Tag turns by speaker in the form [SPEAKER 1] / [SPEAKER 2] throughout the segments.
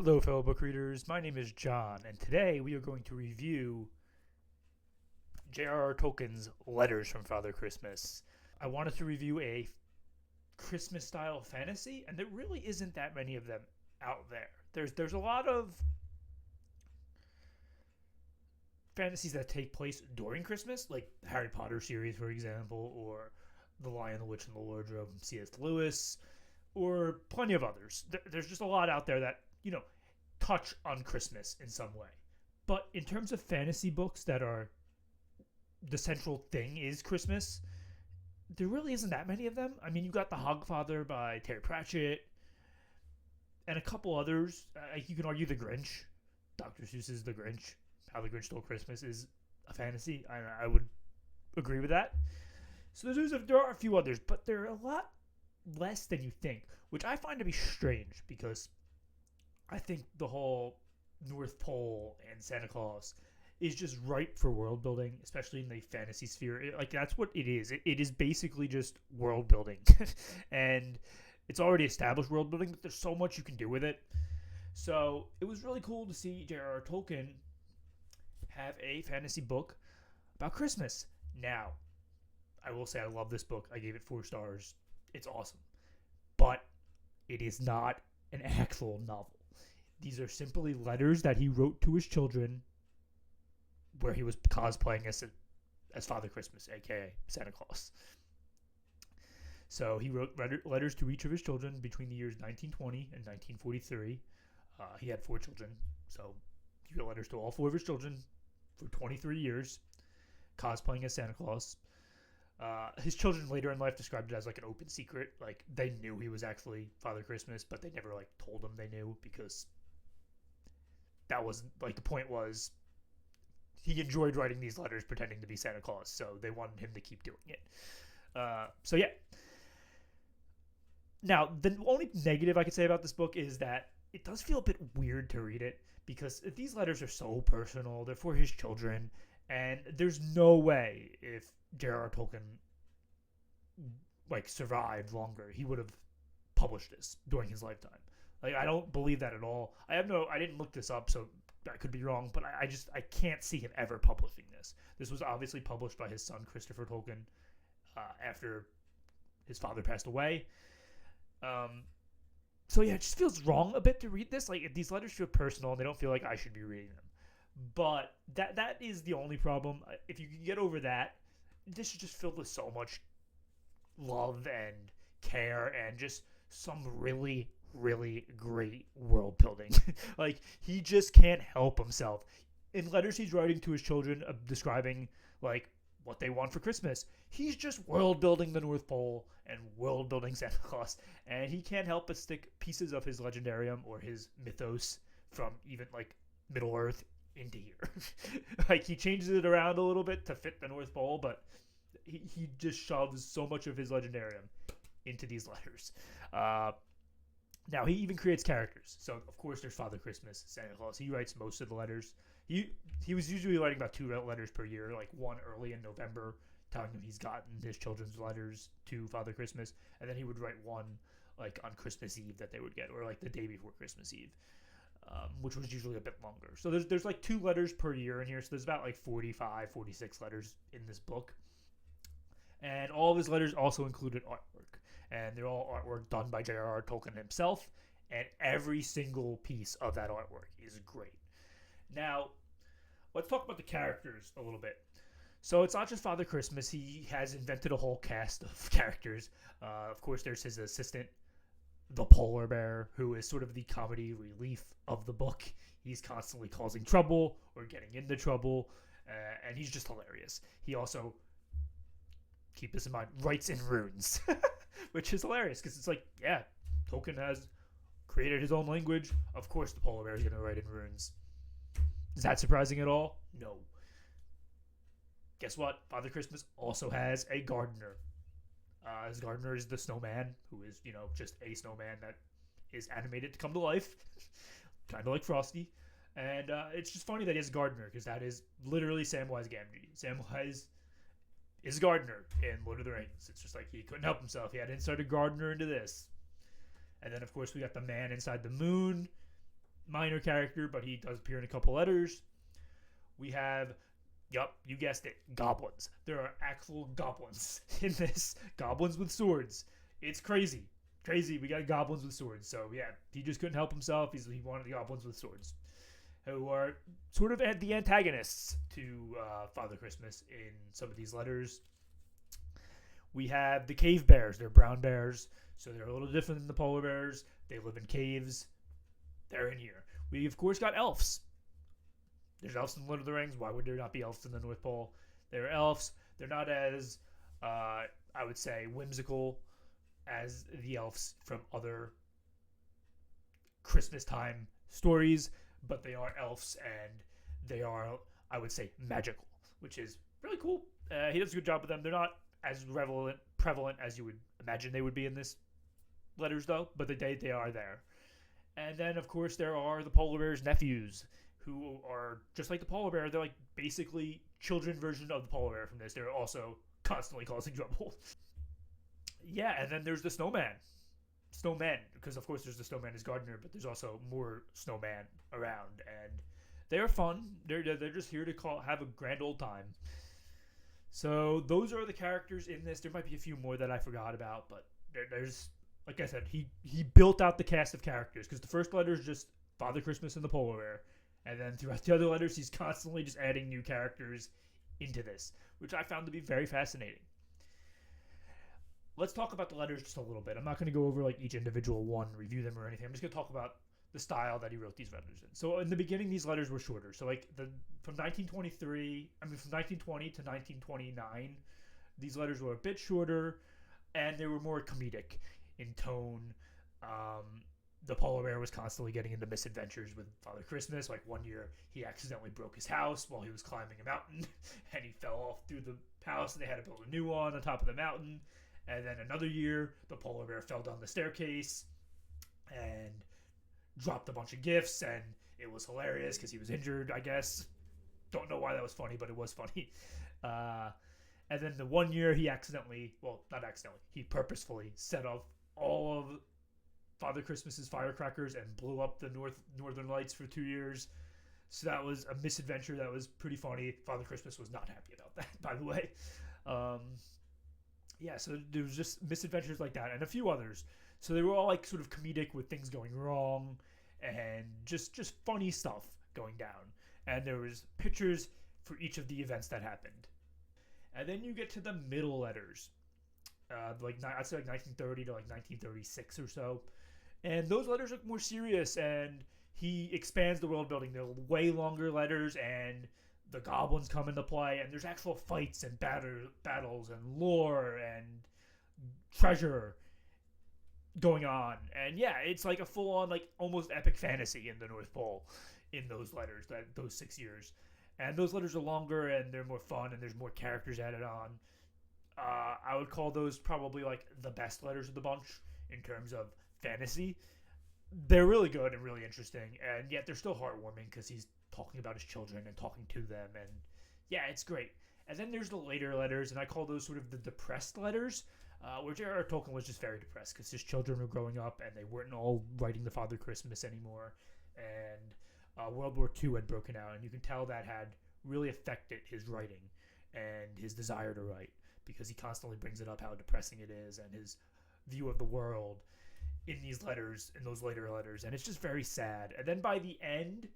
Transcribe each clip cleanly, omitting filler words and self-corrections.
[SPEAKER 1] Hello, fellow book readers. My name is John, and today we are going to review J.R.R. Tolkien's Letters from Father Christmas. I wanted to review a Christmas-style fantasy, and there really isn't that many of them out there. There's a lot of fantasies that take place during Christmas, like the Harry Potter series, for example, or The Lion, the Witch, and the Wardrobe from C.S. Lewis, or plenty of others. There's just a lot out there that, touch on Christmas in some way. But in terms of fantasy books that are the central thing is Christmas, there really isn't that many of them. I mean, you got The Hogfather by Terry Pratchett and a couple others. You can argue The Grinch, Dr. Seuss's The Grinch, How the Grinch Stole Christmas is a fantasy. I would agree with that. So there are a few others, but they're a lot less than you think, which I find to be strange because I think the whole North Pole and Santa Claus is just ripe for world building, especially in the fantasy sphere. That's what it is. It is basically just world building. And it's already established world building, but there's so much you can do with it. So it was really cool to see J.R.R. Tolkien have a fantasy book about Christmas. Now, I will say I love this book. I gave it 4 stars. It's awesome. But it is not an actual novel. These are simply letters that he wrote to his children where he was cosplaying as Father Christmas, a.k.a. Santa Claus. So he wrote letters to each of his children between the years 1920 and 1943. He had 4 children, so he wrote letters to all 4 of his children for 23 years, cosplaying as Santa Claus. His children later in life described it as like an open secret. Like they knew he was actually Father Christmas, but they never told him they knew because that wasn't the point was he enjoyed writing these letters pretending to be Santa Claus, so they wanted him to keep doing it. So yeah. Now, the only negative I could say about this book is that it does feel a bit weird to read it because these letters are so personal. They're for his children, and there's no way if J.R.R. Tolkien survived longer, he would have published this during his lifetime. I don't believe that at all. I didn't look this up, so I could be wrong, but I can't see him ever publishing this. This was obviously published by his son, Christopher Tolkien, after his father passed away. So yeah, it just feels wrong a bit to read this. These letters feel personal, and they don't feel like I should be reading them. But that is the only problem. If you can get over that, this is just filled with so much love and care and just some really, really great world building. He just can't help himself. In letters he's writing to his children describing what they want for Christmas, he's just world building the North Pole and world building Santa Claus, and he can't help but stick pieces of his legendarium or his mythos from even Middle Earth into here. He changes it around a little bit to fit the North Pole, but he just shoves so much of his legendarium into these letters. Now, he even creates characters. So, of course, there's Father Christmas, Santa Claus. He writes most of the letters. He was usually writing about 2 letters per year, one early in November, telling him he's gotten his children's letters to Father Christmas, and then he would write one, on Christmas Eve that they would get, or, the day before Christmas Eve, which was usually a bit longer. So there's 2 letters per year in here, so there's about, 45, 46 letters in this book. And all of his letters also included artwork. And they're all artwork done by J.R.R. Tolkien himself. And every single piece of that artwork is great. Now, let's talk about the characters a little bit. So it's not just Father Christmas. He has invented a whole cast of characters. Of course, there's his assistant, the Polar Bear, who is sort of the comedy relief of the book. He's constantly causing trouble or getting into trouble. And he's just hilarious. He also, keep this in mind, writes in runes, which is hilarious because it's Tolkien has created his own language. Of course, the Polar Bear is going to write in runes. Is that surprising at all? No. Guess what? Father Christmas also has a gardener. His gardener is the snowman, who is, just a snowman that is animated to come to life, kind of like Frosty. And it's just funny that he has a gardener because that is literally Samwise Gamgee. Samwise is a gardener in Lord of the Rings. It's just he couldn't help himself. He had to insert a gardener into this. And then, of course, we got the man inside the moon. minor character, but he does appear in a couple letters. We have, yup, you guessed it, goblins. There are actual goblins in this. Goblins with swords. It's crazy. Crazy. We got goblins with swords. So, yeah, he just couldn't help himself. He wanted the goblins with swords, who are sort of the antagonists to Father Christmas in some of these letters. We have the cave bears. They're brown bears, so they're a little different than the polar bears. They live in caves. They're in here. We, of course, got elves. There's elves in Lord of the Rings. Why would there not be elves in the North Pole? They're elves. They're not as, I would say, whimsical as the elves from other Christmas time stories, but they are elves, and they are, I would say, magical, which is really cool. He does a good job with them. They're not as prevalent as you would imagine they would be in this letters, though, but they are there. And then, of course, there are the polar bear's nephews, who are just like the polar bear. They're like basically children version of the polar bear from this. They're also constantly causing trouble. Yeah, and then there's the snowman. Snowmen, because of course there's the snowman as gardener, but there's also more snowman around, and they are fun. They're just here to have a grand old time. So those are the characters in this. There might be a few more that I forgot about, but there's, like I said, he built out the cast of characters, because the first letter is just Father Christmas and the polar bear, and then throughout the other letters he's constantly just adding new characters into this, which I found to be very fascinating. Let's talk about the letters just a little bit. I'm not going to go over like each individual one, review them or anything. I'm just going to talk about the style that he wrote these letters in. So in the beginning, these letters were shorter. So like from 1920 to 1929, these letters were a bit shorter, and they were more comedic in tone. The polar bear was constantly getting into misadventures with Father Christmas. Like one year, he accidentally broke his house while he was climbing a mountain, and he fell off through the house, and they had to build a new one on top of the mountain. And then another year, the polar bear fell down the staircase and dropped a bunch of gifts, and it was hilarious because he was injured, I guess. Don't know why that was funny, but it was funny. And then the one year he he purposefully set off all of Father Christmas's firecrackers and blew up the northern lights for 2 years. So that was a misadventure that was pretty funny. Father Christmas was not happy about that, by the way. Yeah, so there was just misadventures like that and a few others. So they were all like sort of comedic with things going wrong and just funny stuff going down. And there was pictures for each of the events that happened. And then you get to the middle letters, I'd say like 1930 to like 1936 or so. And those letters look more serious, and he expands the world building. They're way longer letters, and the goblins come into play, and there's actual fights and battles and lore and treasure going on. And yeah, it's like a full-on, like almost epic fantasy in the North Pole in those letters, those 6 years. And those letters are longer, and they're more fun, and there's more characters added on. I would call those probably like the best letters of the bunch in terms of fantasy. They're really good and really interesting, and yet they're still heartwarming because he's talking about his children and talking to them, and yeah, it's great. And then there's the later letters, and I call those sort of the depressed letters, where J.R.R. Tolkien was just very depressed because his children were growing up and they weren't all writing the Father Christmas anymore, and World War II had broken out, and you can tell that had really affected his writing and his desire to write, because he constantly brings it up how depressing it is and his view of the world in these letters, in those later letters, and it's just very sad. And then by the end,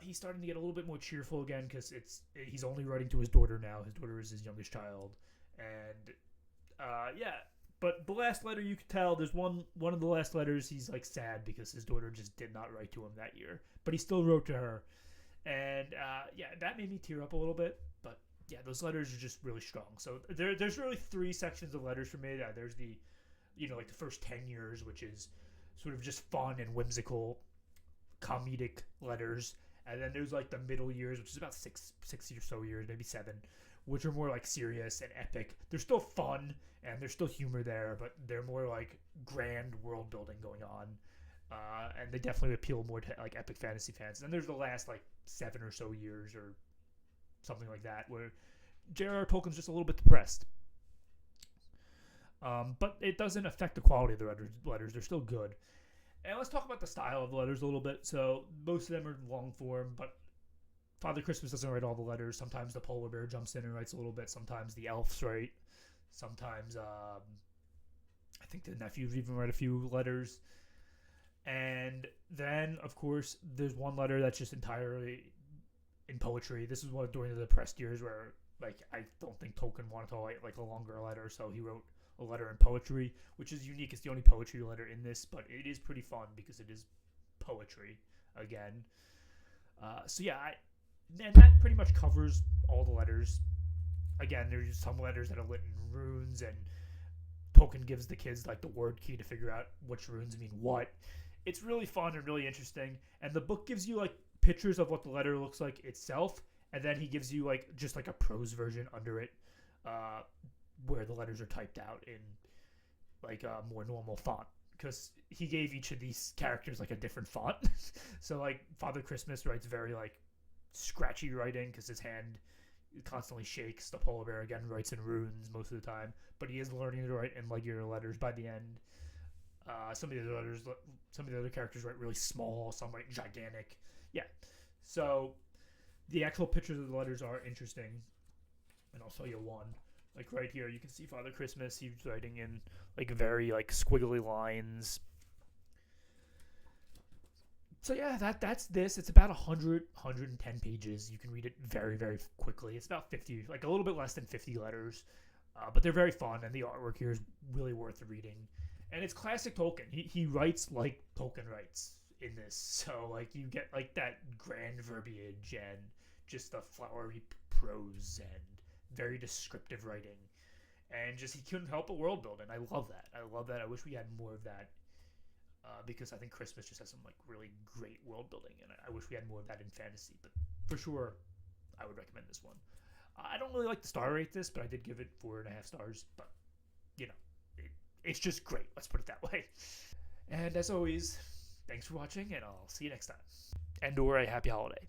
[SPEAKER 1] he's starting to get a little bit more cheerful again because he's only writing to his daughter now. His daughter is his youngest child, and yeah. But the last letter, you could tell there's one of the last letters he's like sad because his daughter just did not write to him that year, but he still wrote to her, and yeah, that made me tear up a little bit. But yeah, those letters are just really strong. So there's really 3 sections of letters for me. There's the, like the first 10 years, which is sort of just fun and whimsical, comedic letters. And then there's like the middle years, which is about six or so years, maybe 7, which are more like serious and epic. They're still fun and there's still humor there, but they're more like grand world building going on. And they definitely appeal more to like epic fantasy fans. And then there's the last like 7 or so years or something like that, where J.R.R. Tolkien's just a little bit depressed. But it doesn't affect the quality of the letters. They're still good. And let's talk about the style of the letters a little bit. So most of them are long form, but Father Christmas doesn't write all the letters. Sometimes the polar bear jumps in and writes a little bit. Sometimes the elves write. Sometimes I think the nephews even write a few letters. And then, of course, there's one letter that's just entirely in poetry. This is one during the depressed years where, like, I don't think Tolkien wanted to write like a longer letter, so he wrote a letter in poetry, which is unique. It's the only poetry letter in this, but it is pretty fun because it is poetry again. So yeah, and that pretty much covers all the letters. Again, there's some letters that are lit in runes, and Tolkien gives the kids like the word key to figure out which runes mean what. It's really fun and really interesting, and the book gives you like pictures of what the letter looks like itself, and then he gives you like just like a prose version under it, where the letters are typed out in like a more normal font, because he gave each of these characters like a different font. So like Father Christmas writes very like scratchy writing because his hand constantly shakes. The polar bear again writes in runes most of the time, but he is learning to write in regular letters by the end. Some of the other characters write really small. Some write gigantic. Yeah. So the actual pictures of the letters are interesting, and I'll show you one. Like right here, you can see Father Christmas. He's writing in like very like squiggly lines. So yeah, that's this. It's about 110 pages. You can read it very, very quickly. It's about 50, like a little bit less than 50 letters, but they're very fun, and the artwork here is really worth reading. And it's classic Tolkien. He writes like Tolkien writes in this. So like you get like that grand verbiage and just the flowery prose and very descriptive writing, and just he couldn't help but world build, and I love that. I wish we had more of that, because I think Christmas just has some like really great world building, and I wish we had more of that in fantasy. But for sure, I would recommend this one. I don't really like to star rate this, but I did give it 4.5 stars. But you know, it's just great. Let's put it that way. And as always, thanks for watching, and I'll see you next time. And or a happy holiday.